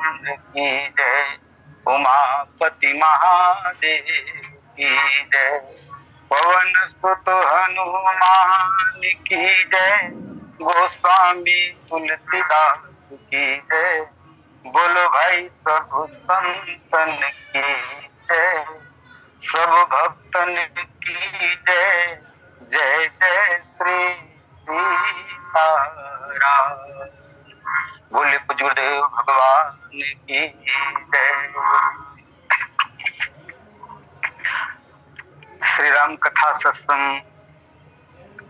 की जय, उमापति महादेव की जय, पवन सुत हनुमान की जय, गोस्वामी तुलसीदास की जय, बोलो भाई सब संतन की जय, सब भक्तन की जय, जय जय श्री सीताराम। बोले गुरुदेव भगवान की जय। श्री राम कथा सत्संग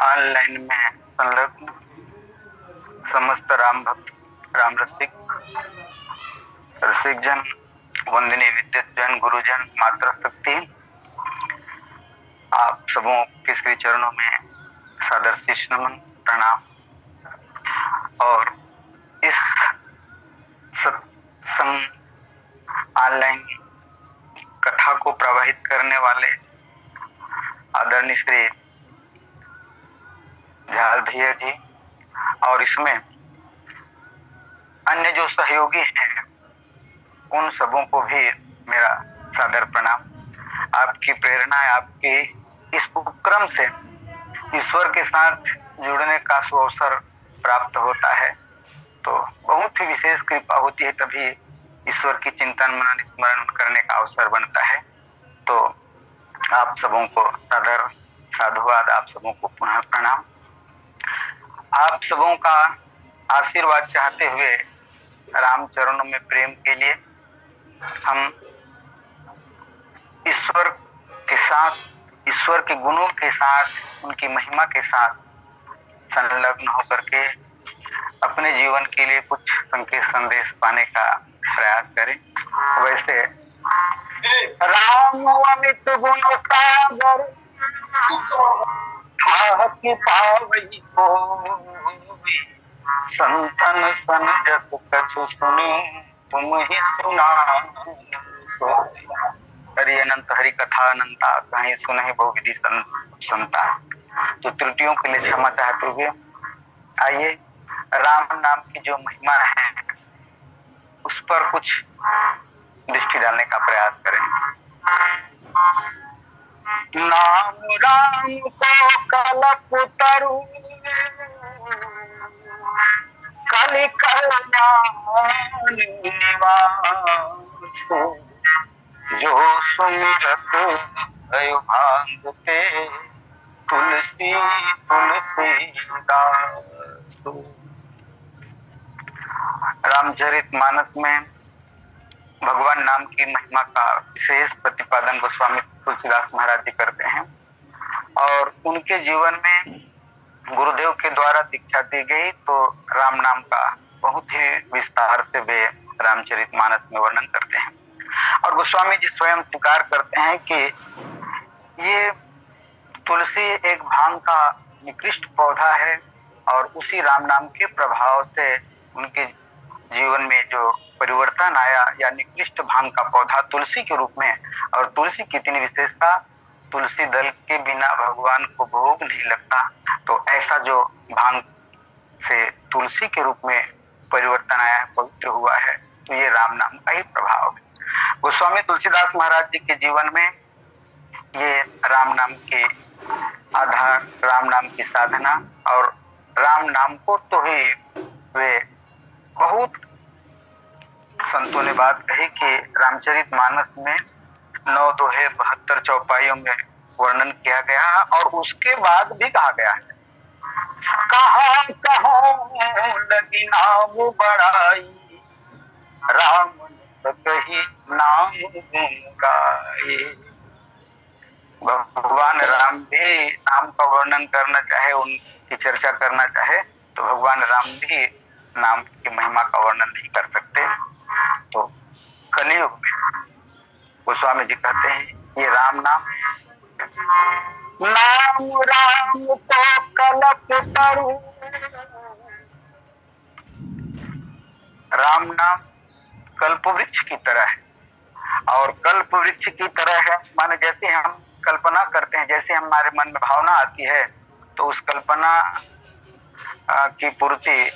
ऑनलाइन में संलग्न समस्त राम भक्त, राम रसिक जन, वंदनीय विद्युत जन, गुरुजन, मातृ शक्ति, आप सबों के श्री चरणों में सादर शीश नमन प्रणाम। और इस सत्संग ऑनलाइन कथा को प्रवाहित करने वाले आदरणीय श्री झाल भैया जी और इसमें अन्य जो सहयोगी हैं उन सबों को भी मेरा सादर प्रणाम। आपकी प्रेरणा, आपके इस उपक्रम से ईश्वर के साथ जुड़ने का अवसर प्राप्त होता है तो बहुत ही विशेष कृपा होती है, तभी ईश्वर की चिंतन मनन स्मरण करने का अवसर बनता है। तो आप सबों को सादर साधुवाद, आप सबों को पुनः प्रणाम। आप सबों का आशीर्वाद चाहते हुए राम चरणों में प्रेम के लिए हम ईश्वर के साथ, ईश्वर के गुणों के साथ, उनकी महिमा के साथ संलग्न होकर के अपने जीवन के लिए कुछ संकेत संदेश पाने का प्रयास करें। वैसे राम अमित गुण सागर की पावई होई, संतन सन जस कछु सुनी तुम ही सुना। हरि अनंत हरि कथा अनंता, कहीं सुने बहुविधि संता। तो त्रुटियों के लिए क्षमा चाहते हुए आइए राम नाम की जो महिमा है उस पर कुछ दृष्टि डालने का प्रयास करें। नाम राम को कलप तरु, कलि कल्याण निवास, जो सुमिरत भयो भांगते तुलसी तुलसीदास। रामचरितमानस में भगवान नाम की महिमा का विशेष प्रतिपादन गोस्वामी तुलसीदास महाराज जी करते हैं और उनके जीवन में गुरुदेव के द्वारा दीक्षा दी गई तो राम नाम का बहुत ही विस्तार से वे रामचरितमानस में वर्णन करते हैं। और गोस्वामी जी स्वयं स्वीकार करते हैं कि ये तुलसी एक भांग का निकृष्ट पौधा है और उसी राम नाम के प्रभाव से उनके जीवन में जो परिवर्तन आया, या निकृष्ट भांग का पौधा तुलसी के रूप में। और तुलसी की इतनी विशेषता, तुलसी दल के बिना भगवान को भोग नहीं लगता, तो ऐसा जो भांग से तुलसी के रूप में परिवर्तन आया है, पवित्र हुआ है, तो ये राम नाम का ही प्रभाव है। गोस्वामी तुलसीदास महाराज जी के जीवन में ये राम नाम के आधार, राम नाम की साधना और राम नाम को तो ही वे बहुत संतों ने बात कही कि रामचरितमानस में 9 दोहे 72 चौपाइयों में वर्णन किया गया और उसके बाद भी कहा गया है, कहाँ कहाँ लगी नाम बड़ाई, राम कही नाम गाए। भगवान राम भी नाम का वर्णन करना चाहे, उनकी चर्चा करना चाहे तो भगवान राम भी नाम की महिमा का वर्णन नहीं कर सकते। तो कलियुग में गोस्वामी जी कहते हैं ये राम नाम राम को कलप तरु, राम नाम कल्प वृक्ष की तरह है। और कल्प वृक्ष की तरह है माने जैसे हम कल्पना करते हैं, जैसे हमारे मन में भावना आती है तो उस कल्पना की पूर्ति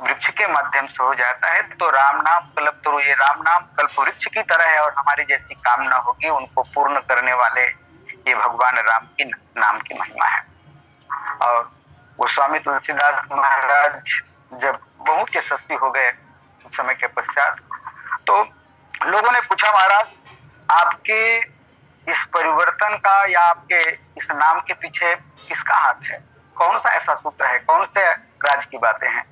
वृक्ष के माध्यम से हो जाता है। तो राम नाम कल्पतरु, ये राम नाम कल्प वृक्ष की तरह है और हमारी जैसी कामना होगी उनको पूर्ण करने वाले ये भगवान राम की नाम की महिमा है। और गोस्वामी तुलसीदास महाराज जब बहुत यशस्वी हो गए कुछ समय के पश्चात, तो लोगों ने पूछा, महाराज आपके इस परिवर्तन का या आपके इस नाम के पीछे किसका हाथ है, कौन सा ऐसा सूत्र है, कौन से राज की बातें हैं?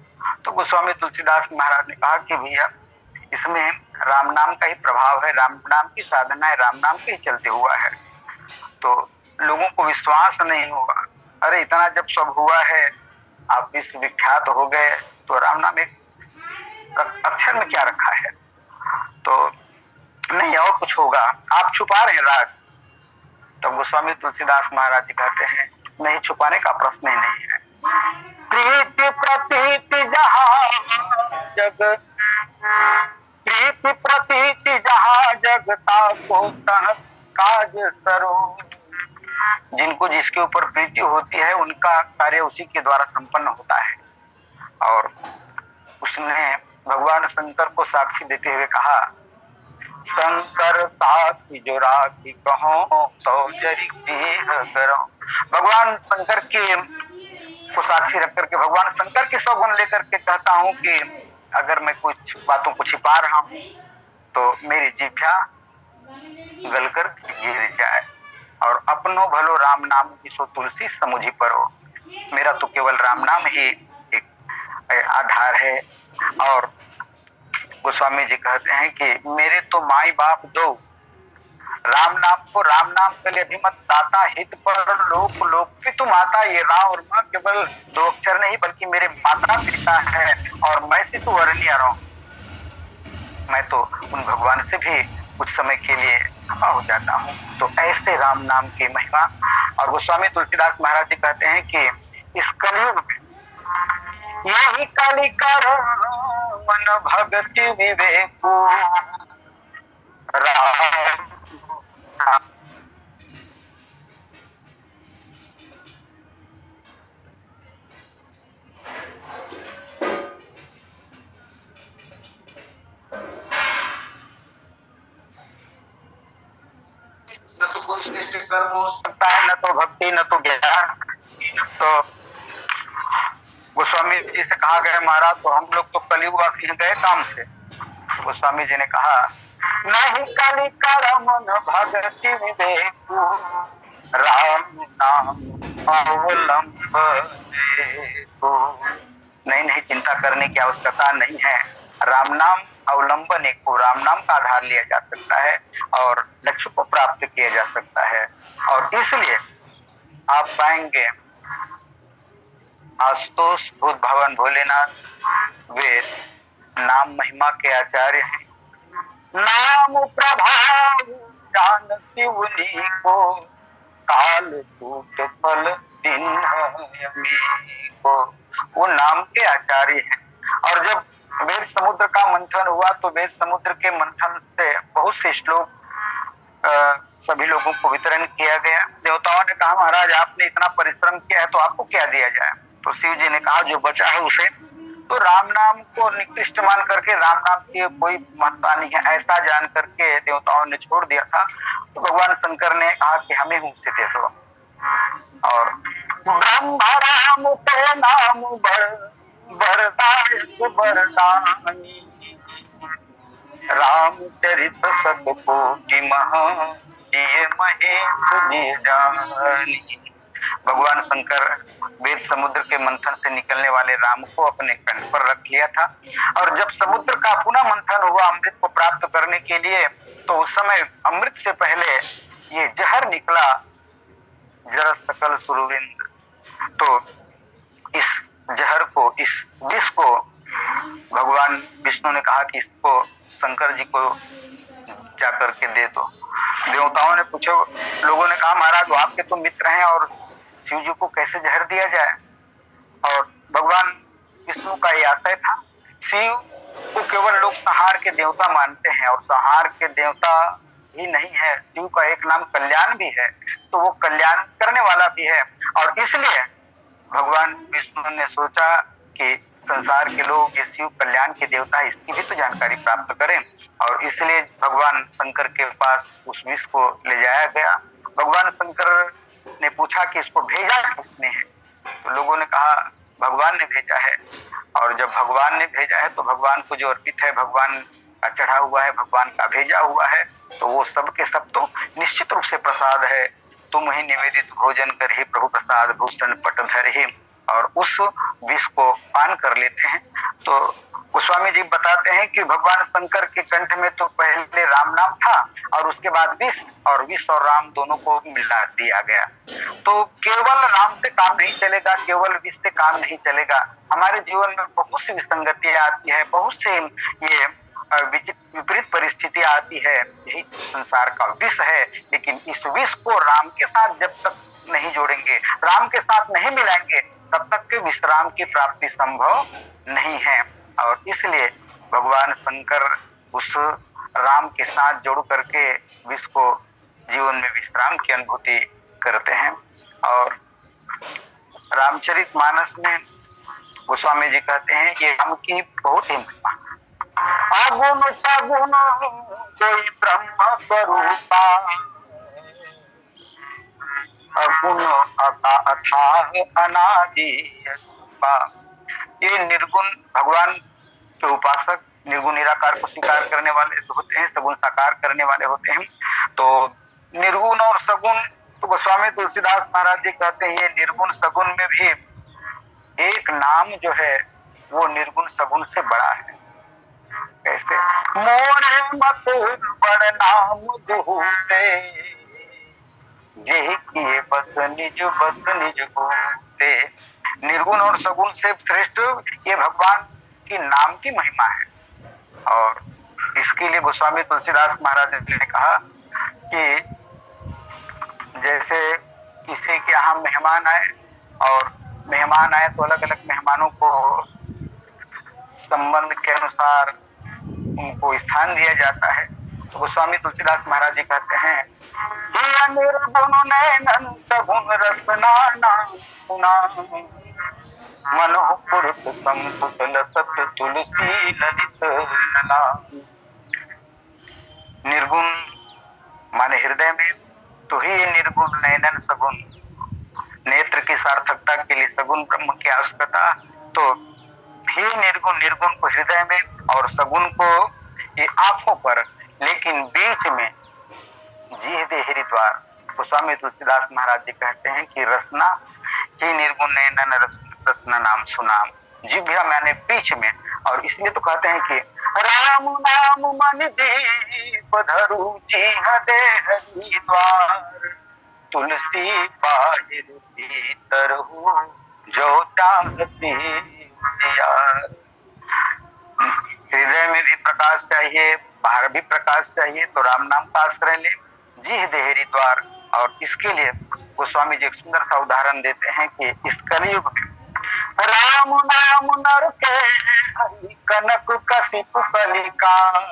तो गोस्वामी तुलसीदास महाराज ने कहा कि भैया इसमें राम नाम का ही प्रभाव है, राम नाम की साधना है, राम नाम के ही चलते हुआ है। तो लोगों को विश्वास नहीं हुआ, अरे इतना जब सब हुआ है, आप विश्वविख्यात हो गए, तो राम नाम एक अक्षर में क्या रखा है? तो नहीं और कुछ होगा, आप छुपा रहे हैं राज। तो गोस्वामी तुलसीदास महाराज जी कहते हैं नहीं, छुपाने का प्रश्न ही नहीं है। प्रीति प्रतीति जहाँ जग, प्रीति प्रतीति जहाँ जगता को तह काज सरो। जिनको जिसके ऊपर प्रीति होती है उनका कार्य उसी के द्वारा संपन्न होता है। और उसने भगवान शंकर को साक्षी देते हुए कहा, शंकर साक्षी जो राखी कहो तो जरी करो। भगवान शंकर के को साक्षी रख करके, भगवान शंकर के सौगुण लेकर के कहता हूं कि अगर मैं कुछ बातों को छिपा रहा हूं तो मेरी जिह्वा गलकर गिर जाए। और अपनो भलो राम नाम की सो तुलसी समुझी परो। मेरा तो केवल राम नाम ही एक आधार है। और गोस्वामी जी कहते हैं कि मेरे तो माई बाप दो, राम नाम को राम नाम के लिए अभिमत दाता, हित पर लोक लोक पितु माता। ये रा और माँ केवल दो अक्षर नहीं बल्कि मेरे माता पिता है। और मैं सितु वर्णीय रहूं, मैं तो उन भगवान से भी कुछ समय के लिए खफा हो जाता हूँ। तो ऐसे राम नाम की महिमा। और गोस्वामी तुलसीदास महाराज जी कहते हैं कि इस कलयुग में यही काली कर मन भगति विवेक राम। न तो कोई श्रेष्ठ कर्म हो सकता है, न तो भक्ति, न तो ज्ञान। तो गोस्वामी जी से कहा गया, महाराज तो हम लोग तो कलयुग वासी गए काम से। गोस्वामी जी ने कहा, नहीं कलि कर मन भगति विवेक राम नाम अवलंब देखो। नहीं, चिंता करने की आवश्यकता नहीं है। राम नाम अवलंबन को, राम नाम का आधार लिया जा सकता है और लक्ष्य को प्राप्त किया जा सकता है। और इसलिए आप पाएंगे आशुतोष भूत भवन भोलेनाथ वे नाम महिमा के आचार्य हैं। नाम प्रभाव जानती उन्हीं को, काल कूट फल को। वो नाम के आचार्य हैं। और जब वेद समुद्र का मंथन हुआ तो वेद समुद्र के मंथन से बहुत से श्लोक सभी लोगों को वितरण किया गया। देवताओं ने कहा, महाराज आपने इतना परिश्रम किया है तो आपको क्या दिया जाए? तो शिव जी ने कहा, जो बचा है उसे। तो राम नाम को निकृष्ट मान करके, राम नाम की कोई महत्ता नहीं है ऐसा जान करके देवताओं ने छोड़ दिया था। तो भगवान शंकर ने कहा कि हमें उनसे दे दो। और ब्रह्मा राम तो नाम बरदायक बरदानी, रामचरित सतकोटि महा ये महेश जी जानी। भगवान शंकर वेद समुद्र के मंथन से निकलने वाले राम को अपने कंठ पर रख लिया था। और जब समुद्र का पुनः मंथन हुआ अमृत को प्राप्त करने के लिए, तो उस समय अमृत से पहले ये जहर निकला, जर सकल सुरविंद। तो इस जहर को, इस विष को भगवान विष्णु ने कहा कि इसको शंकर जी को जाकर के दे दो। देवताओं ने पूछो, लोगों ने कहा, महाराज वो आपके तो मित्र हैं और शिव जी को कैसे जहर दिया जाए? और भगवान विष्णु का ये आशय था। शिव को केवल लोग संहार के देवता मानते हैं और संहार के देवता ही नहीं है, शिव का एक नाम कल्याण भी है। तो वो कल्याण करने वाला भी है। और इसलिए भगवान विष्णु ने सोचा कि संसार के लोग ये शिव कल्याण के देवता है, इसकी भी तो जानकारी प्राप्त करें। और इसलिए भगवान शंकर के पास उस विष को ले जाया गया। भगवान शंकर ने पूछा कि इसको भेजा किसने है, तो लोगों ने कहा भगवान ने भेजा है। और जब भगवान ने भेजा है तो भगवान को जो अर्पित है, भगवान का चढ़ा हुआ है, भगवान का भेजा हुआ है, तो वो सब के सब तो निश्चित रूप से प्रसाद है। तुम ही निवेदित भोजन कर ही प्रभु प्रसाद भूषण पट धर ही, और उस विष को पान कर लेते हैं। तो गोस्वामी जी बताते हैं कि भगवान शंकर के कंठ में तो पहले राम नाम था और उसके बाद विष, और विष और राम दोनों को मिला दिया गया। तो केवल राम से काम नहीं चलेगा, केवल विष से काम नहीं चलेगा। हमारे जीवन में बहुत सी विसंगतियां आती है, बहुत से ये विपरीत परिस्थितियां आती है, यही संसार का विष है। लेकिन इस विष को राम के साथ जब तक नहीं जोड़ेंगे, राम के साथ नहीं मिलाएंगे, तब तक के विश्राम की प्राप्ति संभव नहीं है। और इसलिए भगवान शंकर उस राम के साथ जोड़ करके विष को जीवन में विश्राम की अनुभूति करते हैं। और रामचरितमानस में गोस्वामी जी कहते हैं ये राम की बहुत ही महिमा, अगुण सगुण कोई ब्रह्म स्वरूपा, अगुण अथाह अनादि। ये निर्गुण भगवान के उपासक निर्गुण निराकार को स्वीकार करने वाले होते हैं, सगुण साकार करने वाले होते हैं। तो निर्गुण और सगुण, तो गोस्वामी तुलसीदास महाराज जी कहते हैं ये निर्गुण सगुण में भी एक नाम जो है वो निर्गुण सगुण से बड़ा है। कैसे? मोरे मत बड़ नाम दुहते, यही किए बस निज होते। निर्गुण और सगुण से श्रेष्ठ ये भगवान की नाम की महिमा है। और इसके लिए गोस्वामी तुलसीदास महाराज ने कहा कि जैसे किसी के यहाँ मेहमान आए, और मेहमान आए तो अलग अलग मेहमानों को संबंध के अनुसार उनको स्थान दिया जाता है। तो गोस्वामी तुलसीदास महाराज जी कहते हैं मनोपुरुष संपुट लसत तुलसी ललित लला। निर्गुण माने हृदय में, तो ही निर्गुण नयनन सगुण, नेत्र की सार्थकता के लिए सगुण ब्रह्म की आवश्यकता। तो ही निर्गुण, निर्गुण को हृदय में और सगुण को ये आंखों पर, लेकिन बीच में जीह देहरी द्वार। गोस्वामी तुलसीदास महाराज जी कहते हैं कि रसना ही निर्गुण नयनन रसना नाम सुनाम, जिह्वा माने बीच में। और इसलिए तो कहते हैं कि राम नाम मन दीप धरु जीह देहरी द्वार, तुलसी बाहिर भीतर हो जो चाहती यार। हृदय में भी प्रकाश चाहिए, बाहर भी प्रकाश चाहिए, तो राम नाम का आश्रय ले, जीह देहरी द्वार। और इसके लिए गोस्वामी जी एक सुंदर सा उदाहरण देते हैं कि इस कलयुग में राम नाम नर के हरि कनक कसिप कलिकाल,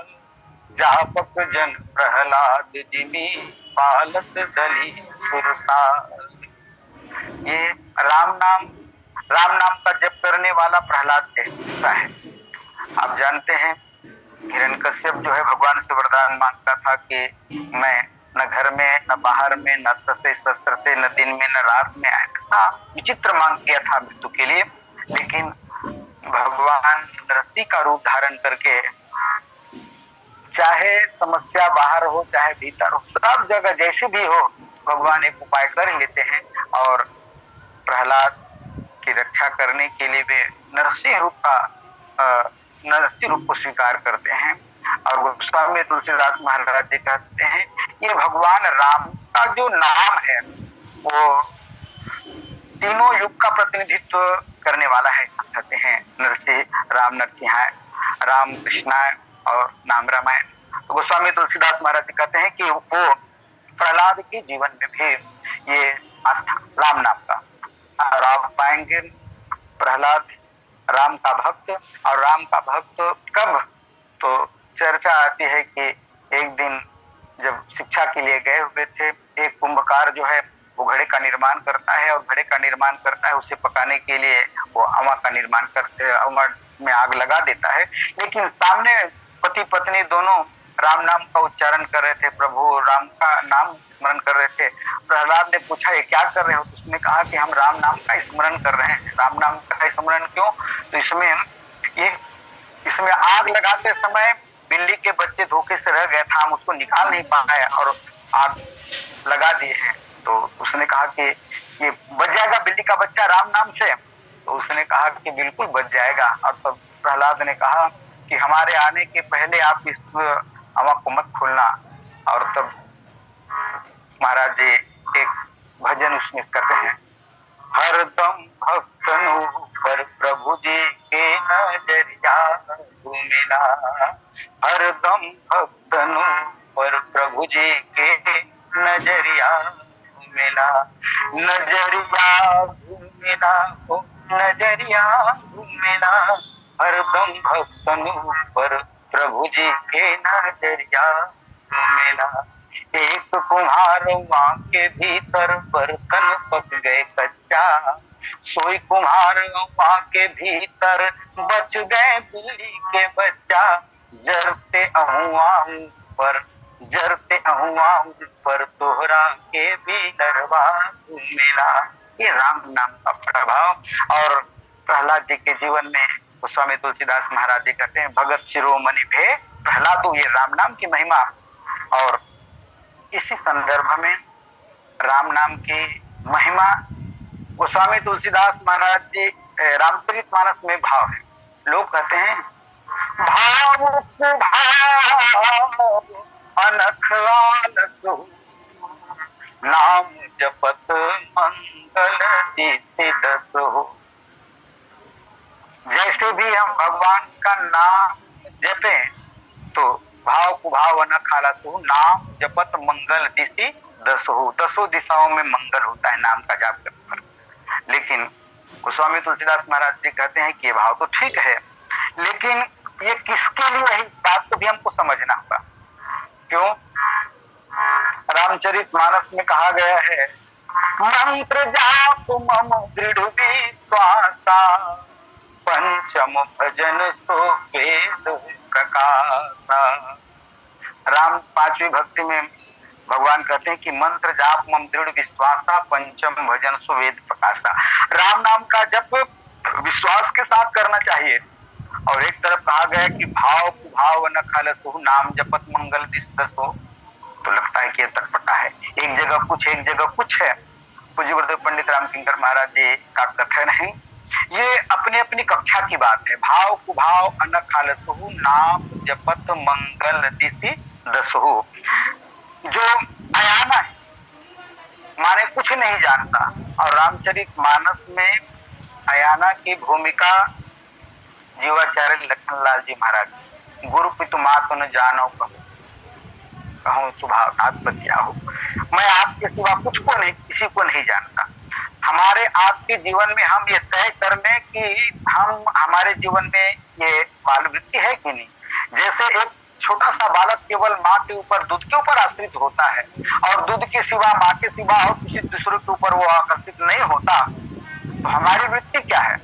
जापक जन प्रहलाद जिमी पालत दली सुरसाल। ये राम नाम का जप करने वाला प्रहलाद जैसा है। आप जानते हैं हिरण्यकश्यप जो है भगवान से वरदान मांगता था कि मैं न घर में न बाहर में न शस्त्र से न दिन में न रात में आए। हाँ, विचित्र मांग किया था मृत्यु के लिए, लेकिन भगवान रस्सी का रूप धारण करके चाहे समस्या बाहर हो चाहे भीतर हो, सब जगह जैसे भी हो भगवान एक उपाय कर लेते हैं। और प्रहलाद की रक्षा करने के लिए वे नरसिंह रूप को स्वीकार करते हैं। और गोस्वामी तुलसीदास महाराज जी कहते हैं ये भगवान राम का जो नाम है वो तीनों युग का प्रतिनिधित्व करने वाला है। कहते हैं नरसिंह, राम नरसिंहाय, राम कृष्णाय और नाम रामायण। तो गोस्वामी तुलसीदास महाराज जी कहते हैं कि वो प्रहलाद के जीवन में भी ये आस्था राम नाम का, और आप पाएंगे प्रहलाद राम का भक्त। और राम का भक्त कब, तो चर्चा आती है कि एक दिन जब शिक्षा के लिए गए हुए थे, एक कुंभकार जो है वो घड़े का निर्माण करता है और घड़े का निर्माण करता है, उसे पकाने के लिए वो अवा का निर्माण करते, अवा में आग लगा देता है। लेकिन सामने पति पत्नी दोनों राम नाम का उच्चारण कर रहे थे, प्रभु राम का नाम स्मरण कर रहे थे। प्रहलाद ने पूछा ये क्या कर रहे हो? तो उसने कहा कि हम राम नाम का स्मरण कर रहे हैं। राम नाम का स्मरण क्यों? तो इसमें आग लगाते समय बिल्ली के बच्चे धोखे से रह गए था, हम उसको निकाल नहीं पाए और आग लगा दिए हैं। तो उसने कहा कि ये बच जाएगा बिल्ली का बच्चा राम नाम से? तो उसने कहा कि बिल्कुल बच जाएगा। और तब प्रहलाद ने कहा कि हमारे आने के पहले आप इस अवा को मत खोलना। और तब महाराज जी एक भजन उसमें करते हैं, हरदम भक्तनु पर प्रभु जी के नजरिया घूमेला, हरदम भक्तनु पर प्रभु जी के नजरिया घूमेला, नजरिया घूमेला हो नजरिया घूमेला, हरदम भक्तनु पर प्रभु जी के नजरिया घूमेला। एक कुम्हार माँ के भीतर बर्तन पक गए कच्चा, सोई कुम्हार माँ के भीतर बच गए बिल्ली के बच्चा, जरते अहुआ पर तोहरा के भी दरबा घूमेला। ये राम नाम का प्रभाव। और प्रहलाद जी के जीवन में गोस्वामी तुलसीदास महाराज जी कहते हैं, भगत शिरोमणि भे प्रहलादो, ये राम नाम की महिमा। और इसी संदर्भ में राम नाम की महिमा गोस्वामी तुलसीदास महाराज जी रामचरितमानस में भाव है। लोग कहते हैं भाव अनख आलस नाम जपत मंगल जीति दस हो। जैसे भी हम भगवान का नाम जपे तो भाव कुभाव न खालसु, नाम जपत मंगल दिशि दसो, दसों दिशाओं में मंगल होता है नाम का जाप करने पर। लेकिन गोस्वामी तुलसीदास महाराज जी कहते हैं कि ये भाव तो ठीक है, लेकिन ये किसके लिए है, इस बात को भी हमको समझना होगा। क्यों? रामचरितमानस में कहा गया है, मंत्र जाप मम दृढ़ विश्वासा, पंचम भजन सो वेद प्रकाशा। राम पांचवी भक्ति में भगवान कहते हैं कि मंत्र जाप मम दृढ़ विश्वासा, पंचम भजन सो वेद प्रकाशा। राम नाम का जप विश्वास के साथ करना चाहिए। और एक तरफ कहा गया कि भाव कुभाव न खालसु, नाम जपत मंगल दिसदसो। तो लगता है कि ये तटपटा है, एक जगह कुछ एक जगह कुछ है। पूज्य गुरुदेव पंडित रामकिंकर महाराज जी का कथन है, ये अपनी अपनी कक्षा की बात है। भाव कुभाव अन खालसु, नाम जपत मंगल दिशि दसहु। जो अयाना है माने कुछ नहीं जानता, और रामचरितमानस में अयाना की भूमिका जीवाचार्य लखनलाल जी महाराज, गुरु पितु मातु न जानो कहूँ सुभावनाथ बतियाहु। मैं आपके सिवा कुछ को नहीं, किसी को नहीं जानता। हमारे आपके जीवन में हम ये तय कर लें कि हम हमारे जीवन में ये बाल वृत्ति है कि नहीं। जैसे एक छोटा सा बालक केवल माँ के ऊपर, दूध के ऊपर आश्रित होता है, और दूध के सिवा, माँ के सिवा और किसी दूसरे के ऊपर वो आकर्षित नहीं होता। तो हमारी वृत्ति क्या है?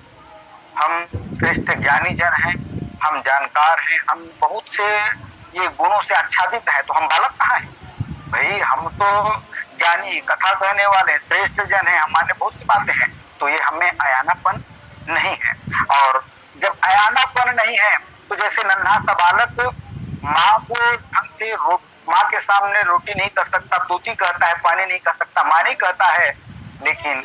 हम श्रेष्ठ ज्ञानी जन हैं, हम जानकार हैं, हम बहुत से ये गुणों से आच्छादित हैं, तो हम बालक कहाँ हैं? भाई हम तो ज्ञानी, कथा कहने वाले श्रेष्ठ जन हैं, हमारे बहुत सी बातें हैं। तो ये हमें अयानापन नहीं है। और जब अयानापन नहीं है तो जैसे नन्हा सा बालक माँ को ढंग से माँ के सामने रोटी नहीं कर सकता, तोती कहता है, पानी नहीं कर सकता, माँ नहीं कहता है, लेकिन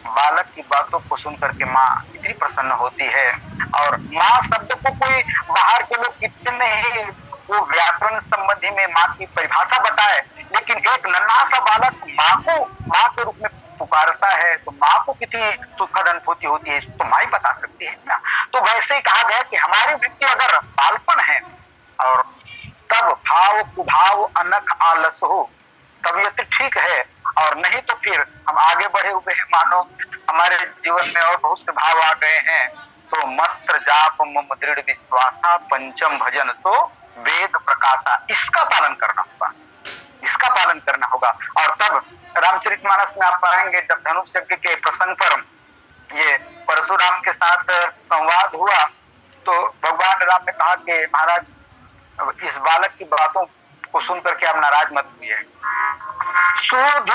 बालक की बातों को सुनकर के माँ इतनी प्रसन्न होती है। और माँ शब्द को कोई बाहर के लोग कितने नहीं वो व्याकरण संबंधी में माँ की परिभाषा बताए, लेकिन एक नन्हा सा बालक माँ को माँ के रूप में पुकारता है तो माँ को कितनी सुखद अनुभूति होती है, तो माँ ही बता सकती है ना। तो वैसे ही कहा गया कि हमारी वृत्ति अगर बालपन है और तब भाव कुभाव अनख आलस हो, तब ये तो ठीक है, और नहीं तो फिर हम आगे बढ़े हुए हैं, मानो हमारे जीवन में और बहुत से भाव आ गए हैं, तो मंत्र जाप मम दृढ़ विश्वासा, पंचम भजन तो वेद प्रकाशा, इसका पालन करना होगा, इसका पालन करना होगा। होगा। और तब रामचरितमानस में आप पाएंगे जब धनुष यज्ञ के प्रसंग पर ये परशुराम के साथ संवाद हुआ तो भगवान राम ने कहा कि महाराज इस बालक की बातों को सुनकर के आप नाराज मत हुइए। सूध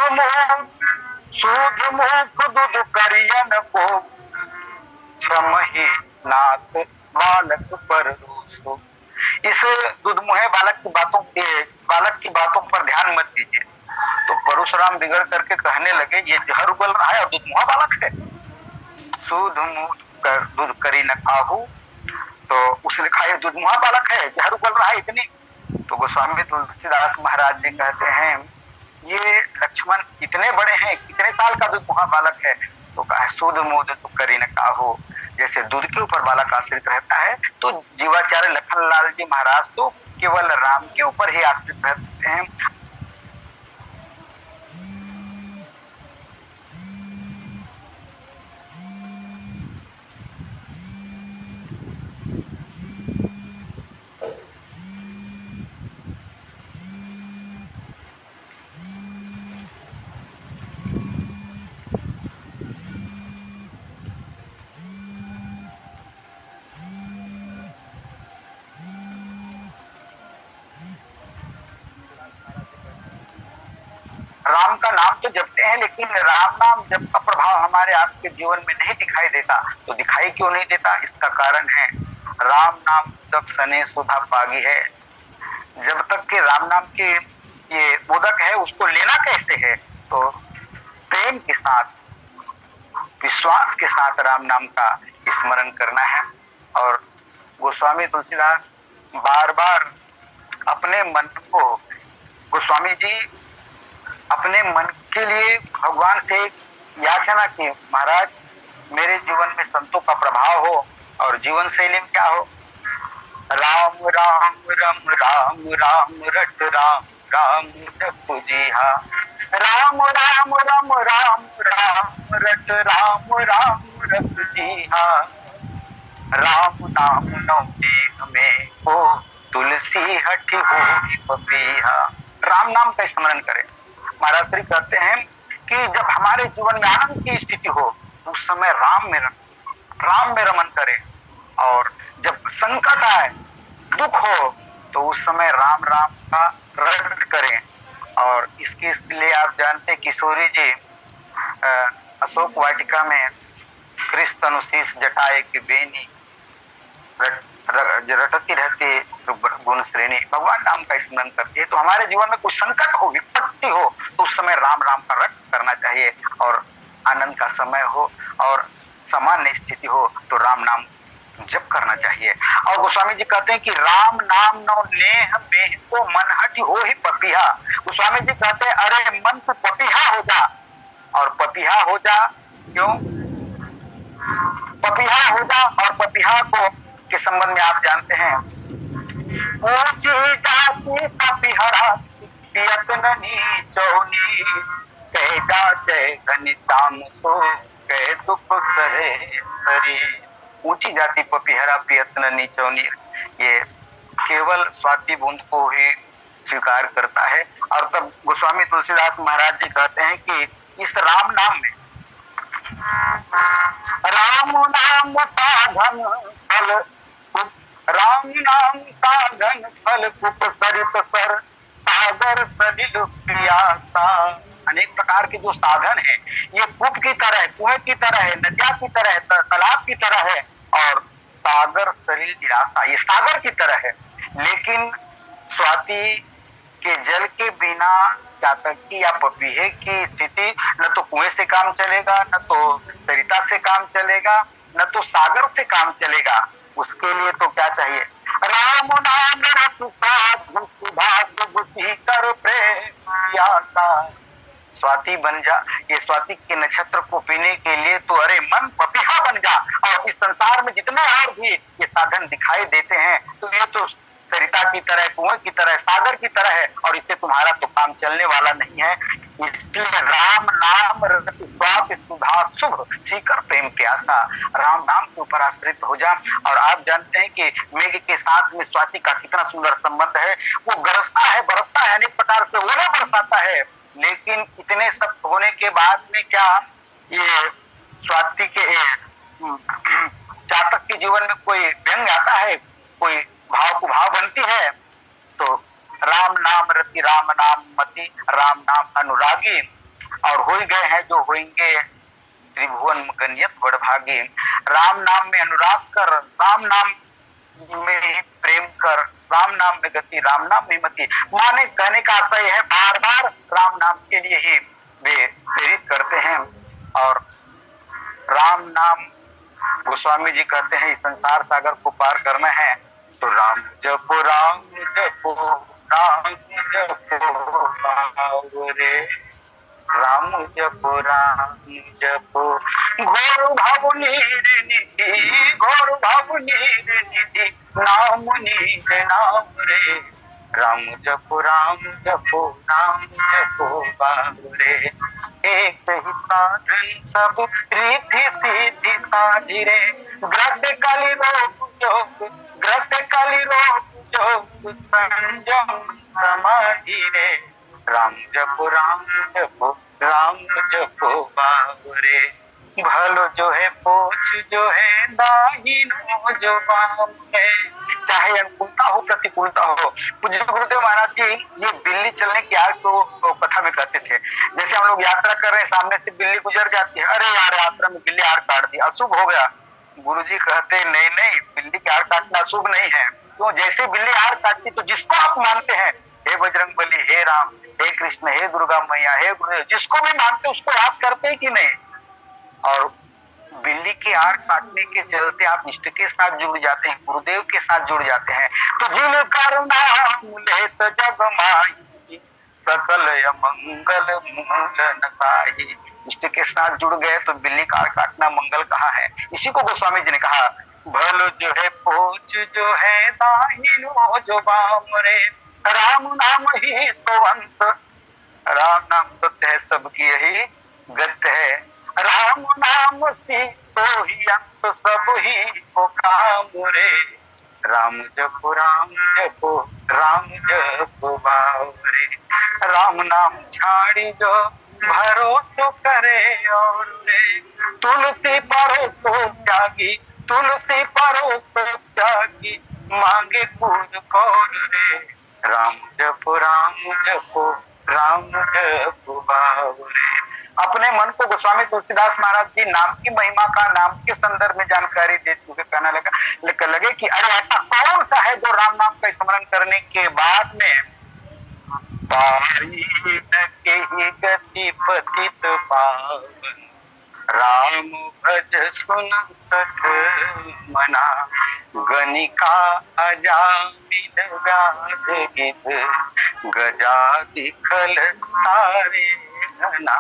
मुख दूध करियन को क्षमहि नाथ बालक पर रोसो। इस दुधमुहे बालक की बातों पर ध्यान मत दीजिए। तो परशुराम बिगड़ करके कहने लगे ये जहर उगल रहा है और दुधमुहा बालक है। सूध मुख कर दूध करी न खाहू। तो उसने कहा ये दुधमुहा बालक है, जहर उगल रहा है इतनी। तो गोस्वामी तुलसीदास महाराज जी कहते हैं ये लक्ष्मण इतने बड़े हैं, कितने साल का दुधमुहा बालक है। तो कहा सूद मूद तो करी न काहू। जैसे दूध के ऊपर बालक आश्रित रहता है तो जीवाचार्य लखनलाल जी महाराज तो केवल राम के ऊपर ही आश्रित रहते हैं। राम का नाम तो जपते हैं लेकिन राम नाम जप का प्रभाव हमारे आपके जीवन में नहीं दिखाई देता। तो दिखाई क्यों नहीं देता? इसका कारण है राम नाम जब सने सुधा पागी है। जब तक कि राम नाम के ये मोदक है उसको लेना कैसे है? तो प्रेम के साथ, विश्वास के साथ राम नाम का स्मरण करना है। और गोस्वामी तुलसीदास बार बार अपने मन को, गोस्वामी जी अपने मन के लिए भगवान से याचना की, महाराज मेरे जीवन में संतों का प्रभाव हो और जीवन शैली में क्या हो? राम राम रम राम राम रट राम राम जप जिहा। राम राम रम राम राम रट राम राम रट जिहा। राम नाम नौ देह में हो तुलसी हटि होई पपीहा। राम नाम का स्मरण करें। महाराज श्री कहते हैं कि जब हमारे जीवन में आनंद की स्थिति हो उस समय राम में रमन करें। और जब संकट आए, दुख हो तो उस समय राम राम का रट करें। और इसके लिए आप जानते किशोरी जी अशोक वाटिका में कृष्ण अनुशीष जटाए की बेनी रटती रहती गुण श्रेणी, भगवान नाम का स्मरण करती है। तो हमारे जीवन में कुछ संकट हो, विपत्ति हो तो उस समय राम राम का रट करना चाहिए। और आनंद का समय हो और सामान्य स्थिति हो तो राम नाम जप करना चाहिए। और गोस्वामी जी कहते हैं कि राम नाम नौ नेह में को मन हटि हो ही पपीहा। गोस्वामी जी कहते हैं अरे मन तो पपीहा हो जा। और पपीहा हो जा क्यों? पपीहा हो जा। और पपीहा को के संबंध में आप जानते हैं ऊंची जाति पपीहरा पियत ननी चौनी कह जाते घनिताम सो कह दुख करे सरी। ऊंची जाति पपीहरा पियत ननी चौनी ये केवल स्वाति बूंद को ही स्वीकार करता है। और तब गोस्वामी तुलसीदास महाराज जी कहते हैं कि इस राम नाम में राम नाम साधन फल, राम नाम साधन फल कुप सरित सर सागर सलिल प्रियासा। अनेक प्रकार के जो साधन है ये कूप की तरह है, कुएं की तरह है, नदिया की तरह है, तालाब की तरह है। और सागर सलिल निराशा ये सागर की तरह है। लेकिन स्वाति के जल के बिना चातकी या पपीहे की स्थिति न तो कुएं से काम चलेगा, न तो सरिता से काम चलेगा, न तो सागर से काम चलेगा। उसके लिए तो क्या चाहिए? राम नाम कर प्रेम स्वाति बन जा। ये स्वाति के नक्षत्र को पीने के लिए तो अरे मन पपीहा बन जा। और इस संसार में जितने और भी ये साधन दिखाई देते हैं तो ये तो सरिता की तरह, कुएं की तरह, सागर की तरह है और इससे तुम्हारा तो काम चलने वाला नहीं है। इसलिए राम नाम स्वाति सुधा शुभ सीकर प्रेम प्यासा। राम नाम के ऊपर आश्रित हो जा। और आप जानते हैं कि मेघ के साथ में स्वाति का कितना सुंदर संबंध है। वो गरजता है, बरसता है, अनेक प्रकार से ओला बरसाता है लेकिन इतने सब होने के बाद में क्या ये स्वाति के चातक के जीवन में कोई व्यंग आता है, कोई भाव को भाव बनती है? तो राम नाम रति राम नाम मति राम नाम अनुरागी, और हो गए हैं जो होंगे त्रिभुवन गनियत बड़भागी। राम नाम में अनुराग कर, राम नाम में ही प्रेम कर, राम नाम में गति राम नाम में मति। माने कहने का आशय है बार बार राम नाम के लिए ही वे प्रेरित करते हैं। और राम नाम गोस्वामी जी कहते हैं इस संसार सागर को पार करना है तो राम जपो राम जपो राम जपो रे, राम जपो राम जपो। घोर भाव नीर निधि, घोर भाव नीर निधि, नाम नीर नाम रे, राम जपो राम जपो राम जपो बाबरे। एक ही साधन सब रिद्धि सिद्धि साधिरे, ग्रद्ध काली रोग जोग, ग्रद्ध काली रोग जोग, संयम समाधि रे, राम जपो राम जपो बाबरे। भलो जो है पोछ जो है दाहिनो जो बाम है, चाहे अनुकूलता हो प्रतिकूलता हो। पूज्य गुरुदेव महाराज जी ये बिल्ली चलने की आग को कथा में कहते थे। जैसे हम लोग यात्रा कर रहे हैं, सामने से बिल्ली गुजर जाती है, अरे यार यात्रा में बिल्ली आग काट दी, अशुभ हो गया। गुरुजी कहते नहीं नहीं, बिल्ली की आग काटना अशुभ नहीं है। तो जैसे बिल्ली आग काटती तो जिसको आप मानते हैं, हे बजरंगबली, हे राम, हे कृष्ण, हे दुर्गा मैया, हे गुरुदेव, जिसको भी मानते उसको याद करते हैं कि नहीं। और बिल्ली की आड़ काटने के चलते आप इष्ट के साथ जुड़ जाते हैं, गुरुदेव के साथ जुड़ जाते हैं। तो जिन करुणा लेत जग माही, सकल मंगल मूलन साही। इष्ट के साथ जुड़ गए तो बिल्ली का आड़ काटना मंगल कहा है। इसी को गोस्वामी जी ने कहा, भलो जो है पोच जो है दाहिनो जो बाम रे, राम नाम ही तो अंत, राम नाम सत्य है सबकी यही गत है, राम नाम सी तो ही अंत सब ही को काम रे, राम जपो राम जपो बावरे। राम नाम छाड़ी जो भरोसो करे और रे, तुलसी परो तो त्यागी, तुलसी परो तो त्यागी, मांगे कूद कौर रे, राम जपो बावरे। अपने मन को गोस्वामी तुलसीदास महाराज जी नाम की महिमा का नाम के संदर्भ में जानकारी देते हुए कहने लगे कि अरे ऐसा कौन सा है जो राम नाम का स्मरण करने के बाद में पाई के ही गति पतित पावन, राम भज सुन सठ मना, गनिका अजामिल व्याध गिद, गजा दिखल तारे घना।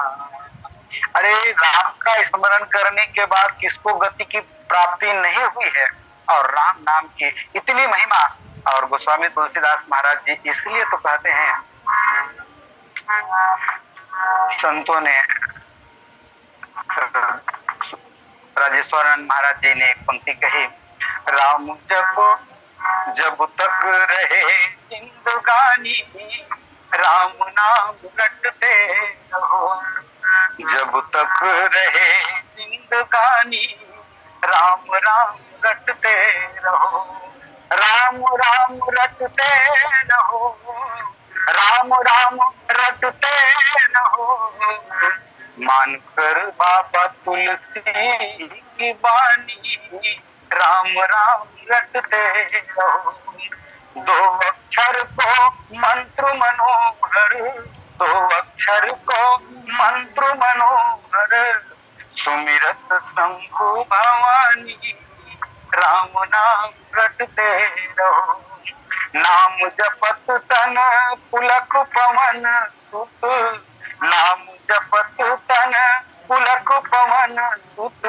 अरे राम का स्मरण करने के बाद किसको गति की प्राप्ति नहीं हुई है, और राम नाम की इतनी महिमा। और गोस्वामी तुलसीदास महाराज जी इसलिए तो कहते हैं, संतों ने, राजेश्वरानंद महाराज जी ने एक पंक्ति कही, राम जब तक रहे जिंदगानी, राम नाम रटते रहो, जब तक रहे जिंदगानी, राम राम रटते रहो, राम राम रटते रहो, राम राम रटते रहो, मानकर बाबा तुलसी की बानी, राम राम रटते रहो। दो अक्षर को मंत्र मनोहर, दो अक्षर को मंत्र मनोहर, सुमिरत शंभु भवानी, राम नाम रटते रहो। नाम जपत तन पुलक पवन सुत, नाम जपत तन पुलक पवन सुत,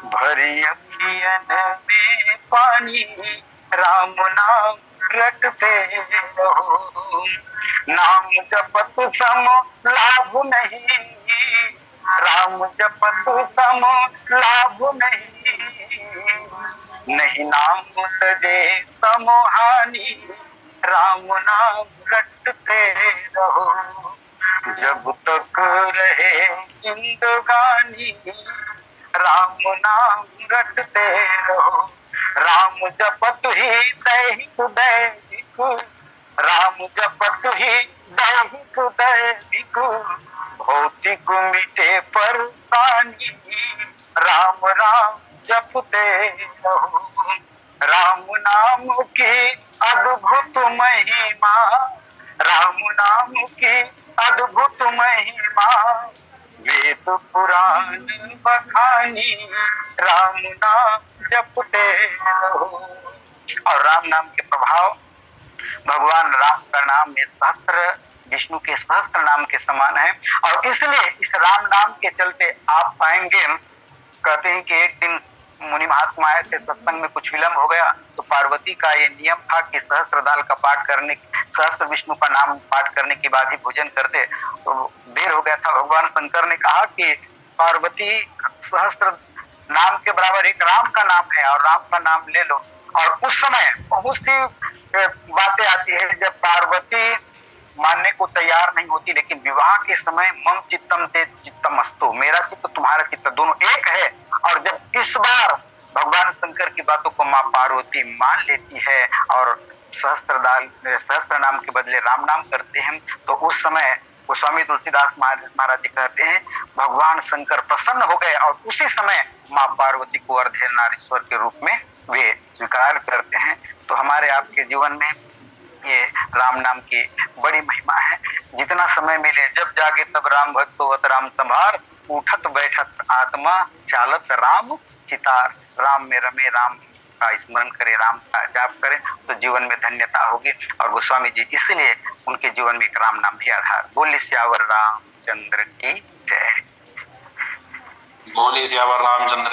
भरी अखियन में पानी, राम नाम रटते रहो। नाम जपत सम लाभ नहीं, राम जपत सम लाभ नहीं, नहीं नाम सजे समोहानी, राम नाम रटते रहो। जब तक रहे जिंदगानी राम नाम रटते रहो, राम जपत ही दैहिक दैनिक, राम जपत ही दैहिक दैनिक, भौतिक मिटे परेशानी, राम राम जपते रहो। राम नाम की अद्भुत महिमा, राम नाम की अद्भुत महिमा, वेद पुराण बखानी, राम नाम जपते रहो। और राम नाम के प्रभाव, भगवान राम का नाम ये सहस्त्र विष्णु के सहस्त्र नाम के समान है। और इसलिए इस राम नाम के चलते आप पाएंगे, कहते हैं कि एक दिन मुनि महात्मा आए थे, सत्संग में कुछ विलंब हो गया तो पार्वती का ये नियम था कि सहस्त्र दाल का पाठ करने, सहस्त्र विष्णु का नाम पाठ करने के बाद ही भोजन करते। तो देर हो गया था, भगवान शंकर ने कहा कि पार्वती सहस्त्र नाम के बराबर एक राम का नाम है और राम का नाम ले लो। और उस समय बहुत सी बातें आती है जब पार्वती मानने को तैयार नहीं होती, लेकिन विवाह के समय मम चित्तम ते चित्तम अस्तु, मेरा चित्त तुम्हारा चित्त दोनों एक है। और जब इस बार भगवान शंकर की बातों को माँ पार्वती मान लेती है और सहस्त्र नाम के बदले राम नाम करते हैं, तो उस समय गोस्वामी तुलसीदास महाराज जी कहते हैं भगवान शंकर प्रसन्न हो गए और उसी समय माँ पार्वती को अर्धनारीश्वर के रूप में वे स्वीकार करते हैं। तो हमारे आपके जीवन में ये राम नाम की बड़ी महिमा है। जितना समय मिले जब जागे तब राम भक्त सोवत राम संभार, उठत बैठत आत्मा चालत राम चितार। राम में रमे, राम का स्मरण करे, राम का जाप करे तो जीवन में धन्यता होगी। और गोस्वामी जी इसलिए उनके जीवन में एक राम नाम भी आधार। बोले सियावर रामचंद्र की जय। बोले सियावर रामचंद्र